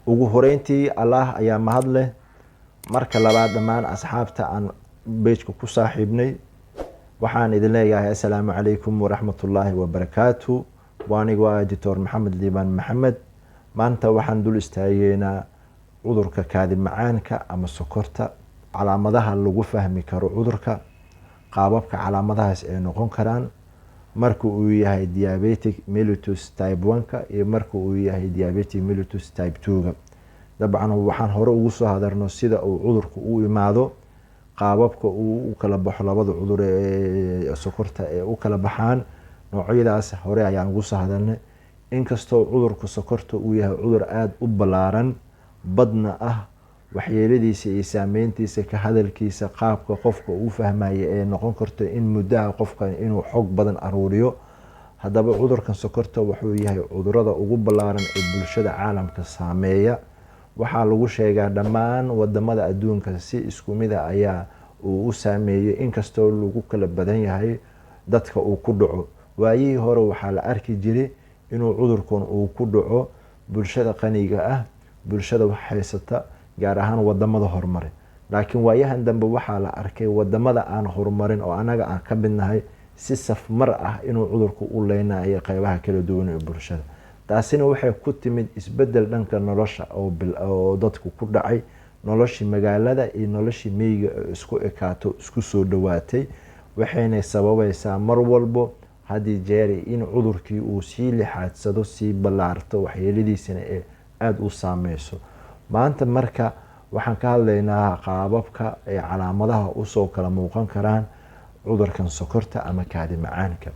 ugu horeyntii Allah ayaa mahad leh. marka labaad dhammaan asxaabta aan beejka ku saaxiibnay waxaan idin leeyahay assalaamu calaykum waraxmatullaahi wabarakaatu. waanigu waa editor maxamed liibaan maxamed. maanta waxaan dul istaageynaa cudurka kaadi macaanka ama sokorta, calaamadaha lagu fahmi karo cudurka, qaababka calaamadahaas ay noqon karaan marka uu yahay diabetic mellitus type 1 iyo marka uu yahay diabetic mellitus type 2. dabcan waxaan hore ugu soo hadarno sida uu cudurku u imaado, qaababka uu u kala baxo labada cudur ee sokorta ee u kala baxaan. noocyadaas hore ayaan ugu soo hadarnay. inkastoo cudurka sokorta uu yahay cudur aada u ballaaran, badna ah, waxyeeladiisa iyo saameyntiisa ka hadalkiisa qaabka qofka uu fahmaya ee noqon karto in muddaha qofka inuu xog badan aruuriyo. haddaba cudurkan sokorta wuxuu yahay cudurada ugu ballaaran ee bulshada caalamka saameeya. waxaa lagu sheegaa dhammaan wadamada adduunka si isku mid a ayaa uu u saameeyey, inkastoo lagu kala badan yahay dadka uu ku dhaco. waayihii hore waxaa la arki jiray inuu cudurkan uu ku dhaco bulshada qaniga ah, bulshada wax haysata, gaar ahaan wadamada horumare. laakiin waayahan dambe waxaa la arkay wadamada aan horumarin oo anaga aan ka midnahay si safmar ah inuu cudurku u leynayo qeybaha kala duwan ee bulshada. taasina waxay ku timid isbedel dhanka nolosha oo dadku ku dhacay. noloshii magaalada iyo noloshii miyiga isku ekaato, isku soo dhawaatay, waxayna sababaysaa mar walbo haddii jeeri in cudurkii uu sii lixaadsado, sii ballaarto, waxyeeladiisana ee aada u saameyso. maanta marka waxaan ka hadlaynaa qaababka ay calaamadaha usoo kala muuqan karaan cudurkan sokorta ama kaadi macaanka.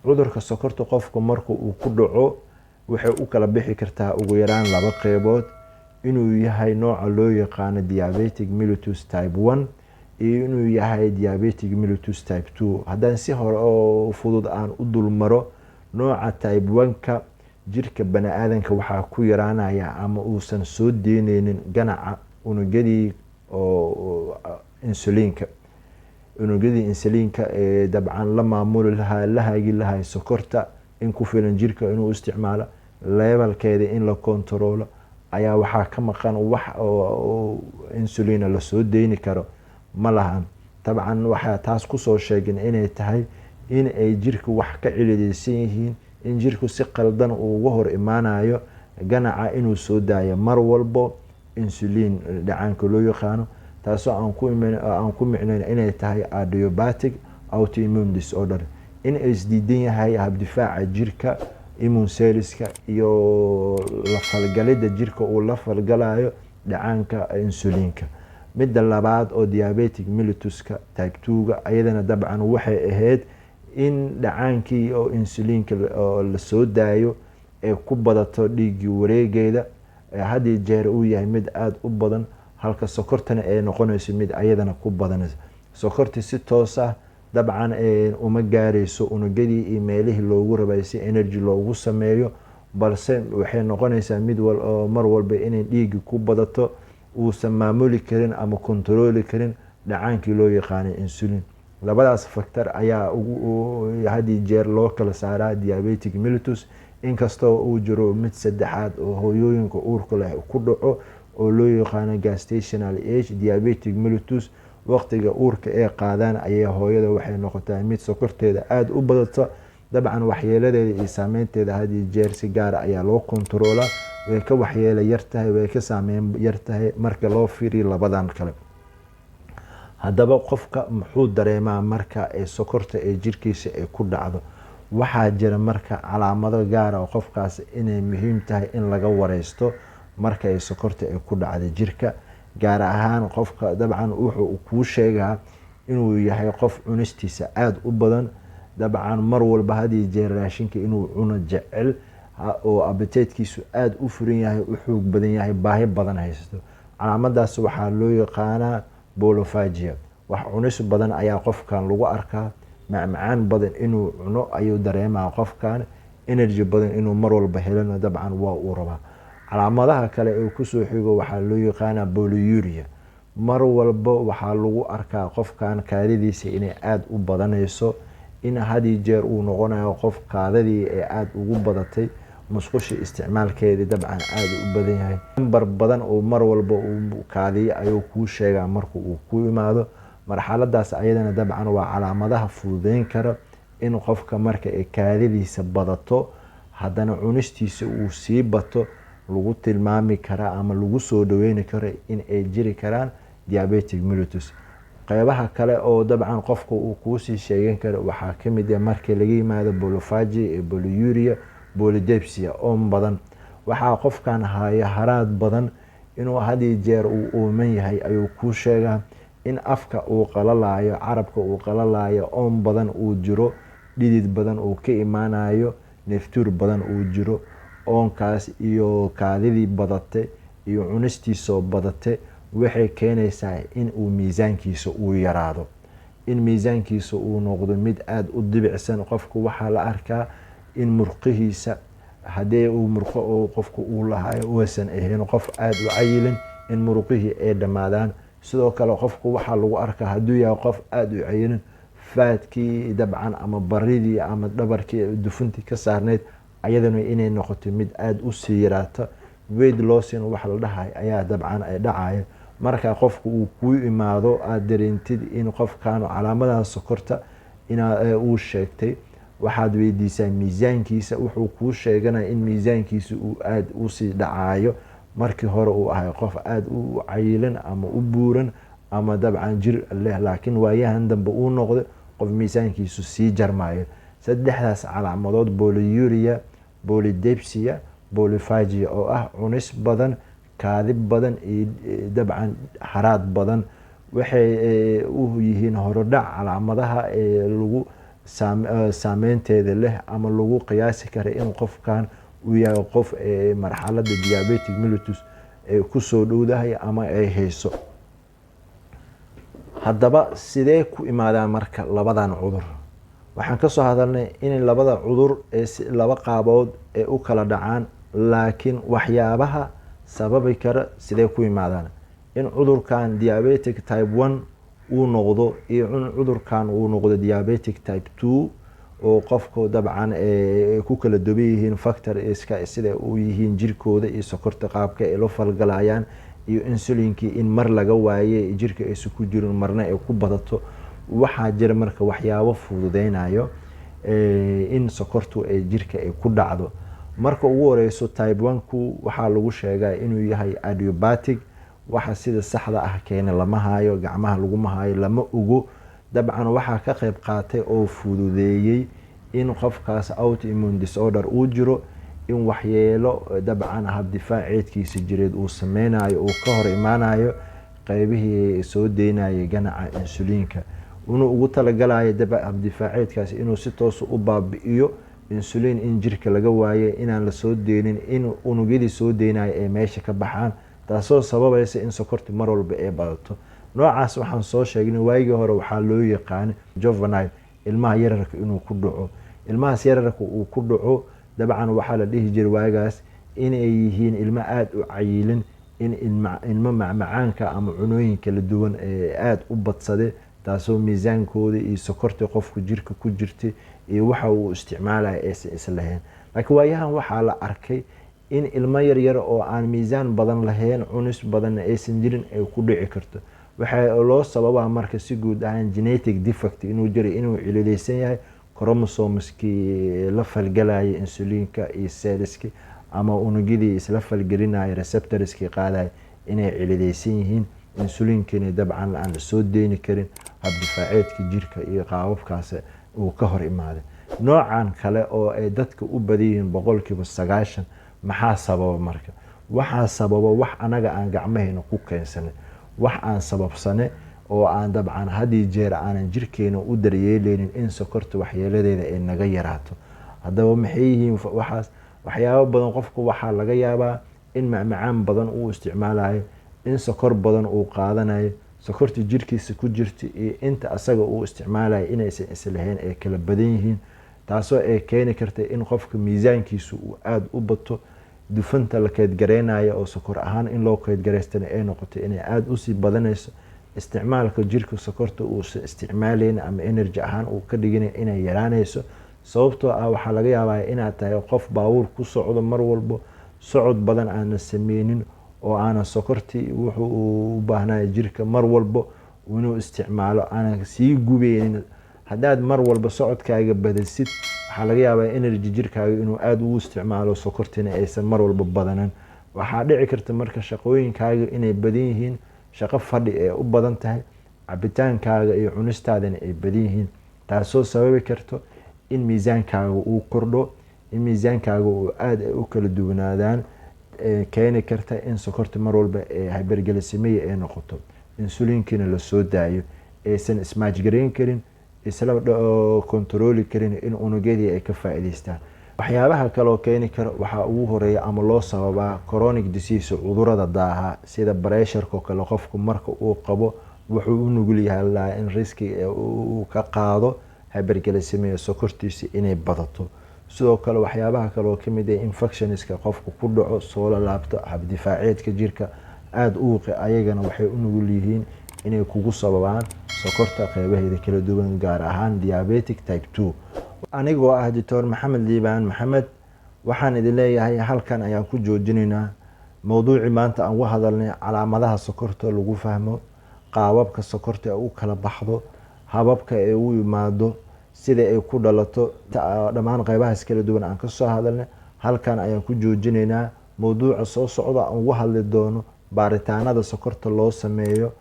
cudurka sokorta qofku marka uu ku dhaco waxay u kala bixi kartaa ugu yaraan laba qeybood. inuu yahay nooca loo yaqaano diabetic mellitus type 1 iyo inuu yahay diabetic mellitus type 2. haddaan si hore oo fudud aan u dulmaro, nooca type 1ka jirka bani-aadanka waxaa ku yaraanaya ama uusan soo deyneynin ganaca unugyadii insuliinka ee dabcan la maamuli lahaa, la hagi lahaa sokorta in ku filan jirka inuu isticmaalo, levelkeeda in la kontaroolo ayaa waxaa ka maqan wax oo insulina lasoo deyni karo ma lahan. dabcan waxaa taas kusoo sheegin inay tahay in ay jirku wax ka cilideysan yihiin, in jirku si qaldan uu uga hor imaanayo ganaca inuu soo daayo mar walbo insulin dhacaanka loo yaqaano. taasoo aan ku micnayn inay tahay adiabatic autoimmune disorder, in ay isdiidan yahay habdifaaca jirka, immune cellska iyo la falgalida jirka uu la falgalayo dhacaanka insulinka. midda labaad oo diabetic mellituska type 2ga ayadana dabcan waxay ahayd in dhacaankii oo insulinka la soo daayo ee ku badato dhiigii wareegeeda, haddii jeer uu yahay mid aada u badan, halka sokortana ay noqonayso mid ayadana ku badanayso. sokorti si toos ah dabcan uma gaarayso unugyadii iyo meelihii loogu rabay si energy loogu sameeyo, balse waxay noqonaysaa mid mar walba inay dhiigi ku badato, uusan maamuli karin ama kontarooli karin dhacaankii loo yaqaanay insulin. labadaas factor ayaa haddii jeer loo kala saaraa diabetic mellitus. inkastoo uu jiro mid saddexaad oo hooyooyinka uurka leh ku dhaco oo loo yaqaano gestational age diabetic mellitus. waqtiga uurka ee qaadaan ayay hooyada waxay noqotaa mid sokorteeda aada u badato. dabcan waxyeeladeeda iyo saameynteeda haddii jeer si gaara ayaa loo kontaroolaa. way ka waxyeelo yartahay, way ka saameyn yartahay marka loo fiiriyo labadan kale. haddaba qofka muxuu dareemaa marka ay sokorta ee jirkiisa ay ku dhacdo? waxaa jira marka calaamado gaara oo qofkaas inay muhiim tahay in laga wareysto marka ay sokorta ay ku dhacda jirka. gaar ahaan qofka dabcan wuxuu kuu sheegaa inuu yahay qof cunistiisa aada u badan, dabcan mar walba haddii jeer raashinka inuu cuno jecel oo abiteedkiisu aada u furan yahay, u xoog badan yahay, baahi badan haysto. calaamadaas waxaa loo yaqaanaa bolophagia. wax cunis badan ayaa qofkan lagu arkaa, macmacaan badan inuu cuno ayuu dareemaa qofkan, energy badan inuu mar walba helana dabcan waa uu rabaa. calaamadaha kale ee kusoo xigo waxaa loo yaqaanaa polyuria. mar walba waxaa lagu arkaa qofkan kaadidiisa inay aada u badanayso, in haddii jeer uu noqonayo qof kaadadii ee aada ugu badatay musqushi isticmaalkeedii dabcan aad u badan yahay. Nambar badan oo mar walba uu kaadiyo ayuu kuu sheegaa marka uu ku imaado. marxaladaas ayadana dabcan waa calaamadaha fududeyn kara in qofka marka ay kaadidiisa badato haddana cunistiisa uu sii bato lagu tilmaami karaa ama lagu soo dhaweyni karo in ay jiri karaan diabetic mellitus. qaybaha kale oo dabcan qofka uu kuusii sheegan karo waxaa ka mid ah marka laga yimaado polyphagy, polyuria, polydipsia oon badan. waxaa qofkan haya haraad badan inuu had iyo jeer uu ooman yahay ayuu kuu sheegaa, in afka uu qalalayo, carabka uu qalalayo, oon badan uu jiro, dhidid badan uu ka imaanayo, neeftuur badan uu jiro. oonkaas iyo kaadidii badate iyo cunistiisoo badate waxay keenaysaa in uu miisaankiisa uu yaraado, in miisaankiisa uu noqdo mid aad u dibicsan. qofku waxaa la arkaa in murqihiisa haddii uu murqo oo qofku uu lahayo uusan ahayn qof aad u cayilin, in murqihii ay dhammaadaan. sidoo kale qofku waxaa lagu arkaa hadduu yahay qof aad u cayilin, faadkii dabcan ama baridii ama dhabarkii dufuntii ka saarneyd ayadana inay noqoto mid aad u sii yaraata. weight lossing wax la dhahay ayaa dabcan ay dhacaya marka qofku uu ku imaado aad dareentid in qofkan calaamadaha sokorta uu sheegtay. waxaad weydiisaa miisaankiisa, wuxuu kuu sheeganaya in miisaankiisa uu aad u sii dhacayo. markii hore uu ahay qof aad u cayilan ama u buuran ama dabcan jir leh, laakiin waayahan dambe uu noqdo qof miisaankiisu sii jarmayo. saddexdaas calaamadood polyuria, polydipsia, polyphagy oo ah cunis badan, kaadi badan iyo dabcan haraad badan waxay u yihiin horodhac calaamadaha lagu saameynteeda leh ama lagu qiyaasi kara in qofkan uu yahay qof marxalada diabetic mellitus kusoo dhowdahay ama ay hayso. haddaba sidee ku imaadaan marka labadan cudur? waxaan kasoo hadalnay in labada cudur laba qaabood ee u kala dhacaan, laakiin waxyaabaha sababi kara sidee ku imaadaan. in cudurkan diabetic type 1 uu noqdo iyo in cudurkan uu noqdo diabetic type 2 oo qofku dabcan ku kala duwan yihiin factor iska sida uu yihiin jirkooda iyo sokorta qaabka ay la falgalayaan iyo insulinkii in mar laga waaye jirka ay ku jirin marna ay ku badato. waxaa jira marka waxyaabo fududeynayo in sokortu ay jirka ay ku dhacdo. marka ugu horeyso type 1ku waxaa lagu sheegaa inuu yahay adiabatic. waxa sida saxda ah keena lama hayo, gacmaha laguma hayo, lama ogo. dabcan waxaa ka qayb qaatay oo fududeeyey in qofkaas autoimmune disorder uu jiro, in waxyeelo dabcan habdifaaceedkiisa jireed uu sameynayo, uu ka hor imaanayo qaybihii soo deynayay ganaca insulinka, inuu ugu talagalayo habdifaaceedkaas inuu si toos u baabi'iyo insulin in jirka laga waaye, inaan la soo deynin, in unugyadii soo deynayo ay meesha ka baxaan, taasoo sababaysa in sokorti mar walba ay badato. noocaas waxaan soo sheegnay waagii hore waxaa loo yaqaan juvenile, ilmaha yararka inuu ku dhaco. ilmahaas yararka uu ku dhaco dabcan waxaa la dhihi jiray waagaas inay yihiin ilmo aad u cayilin, in ilmo macmacaanka ama cunooyin kala duwan aad u badsade, taasoo miisaankooda iyo sokorta qofku jirka ku jirtay iyo waxa uu isticmaalaya aysan islahayn. laakiin waayahan waxaa la arkay in ilmo yaryar oo aan miisaan badan lahayn, cunis badanna aysan jirin ay ku dhici karto. waxaa loo sababaa marka si guud ahaan genetic defect inuu jiray, inuu cilileysan yahay chromosomeski la falgalaya insulinka iyo cellski ama unugyadii isla falgelinaya receptorski qaadaya inay cilileysan yihiin, insulinkina dabcan aan la soo deyni karin, habdifaaceedka jirka iyo qaababkaas uu ka hor imaaday. noocan kale oo ay dadka u badan yihiin 90% maxaa sababa marka? waxaa sababa wax anaga aan gacmahayna ku keensanay, wax aan sababsane oo aan dabcan hadii jeer aanan jirkeena u daryeeleynin in sokorta waxyeeladeeda ay naga yaraato. haddaba maxay yihiin waxaas? waxyaabo badan qofku waxaa laga yaabaa in macmacaan badan uu isticmaalayo, in sokor badan uu qaadanayo, sokorta jirkiisa ku jirta iyo inta asaga uu isticmaalayo inaysan islahayn ay kala badan yihiin, taasoo ay keeni karta in qofka miisaankiisu uu aad u bato, dufanta la keedgareynayo oo sokor ahaan in loo keedgareystana ay noqoto inay aad usii badanayso, isticmaalka jirka sokorta uusan isticmaaleyn ama energy ahaan uu ka dhiganay inay yaraanayso, sababtoo ah waxaa laga yaabaa inaad tahay qof baabuur ku socdo mar walbo, socod badan aana sameynin oo aana sokortii wuxuu u baahnaa jirka mar walbo inuu isticmaalo aanan sii gubeynin. haddaad mar walba socodkaaga badasid waxaa laga yaabaa energy jirkaaga inuu aada ugu isticmaalo sokortina aysan mar walba badanan. waxaa dhici karta marka shaqooyinkaaga inay badan yihiin, shaqo fadhi ee u badan tahay, cabitaankaaga iyo cunistaadana ay badan yihiin, taasoo sababi karto in miisaankaaga uu kordho, in miisaankaaga uu aada u kala duwanaadaan, keeni karta in sokorta mar walba hyperglycemia ay noqoto, insulinkina lasoo daayo, aysan ismaajgareyn karin, isla kontarooli karin in unugyadii ay ka faa'iidaystaan. waxyaabaha kaleoo keeni kara waxaa ugu horeeya ama loo sababaa chronic disease, cudurada daaha sida pressureko kale. qofku marka uu qabo wuxuu u nugul yahay in riski uu ka qaado hyperglycemia, sokortiisa inay badato. sidoo kale waxyaabaha kaleoo kamid ah infectionska qofku ku dhaco, soo laabto habdifaaceedka jirka aada uuqi, ayagana waxay u nugul yihiin inay kugu sababaan sokorta qeybaheeda kala duwan, gaar ahaan diabetic type 2. anigoo ah Dr. Maxamed Liibaan Maxamed, waxaan idin leeyahay halkan ayaan ku joojinaynaa mowduucii maanta aan uga hadalnay calaamadaha sokorta lagu fahmo, qaababka sokorta u kala baxdo, hababka ay u imaado, sida ay ku dhalato, dhammaan qeybahaas kala duwan aan kasoo hadalnay. halkan ayaan ku joojinaynaa. mowduuca soo socda aan uga hadli doono baaritaanada sokorta loo sameeyo,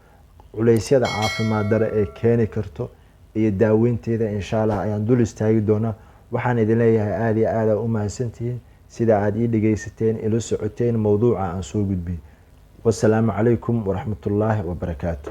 culeysyada caafimaad dare ee keeni karto iyo daaweynteeda insha Allah ayaan dul istaagi doonaa. waxaan idin leeyahay aada iyo aada u mahadsantihiin sida aad ii dhegeysateen, ila socoteen mowduuca aan soo gudbiyey. wassalaamu calaykum waraxmatullaahi wabarakaatu.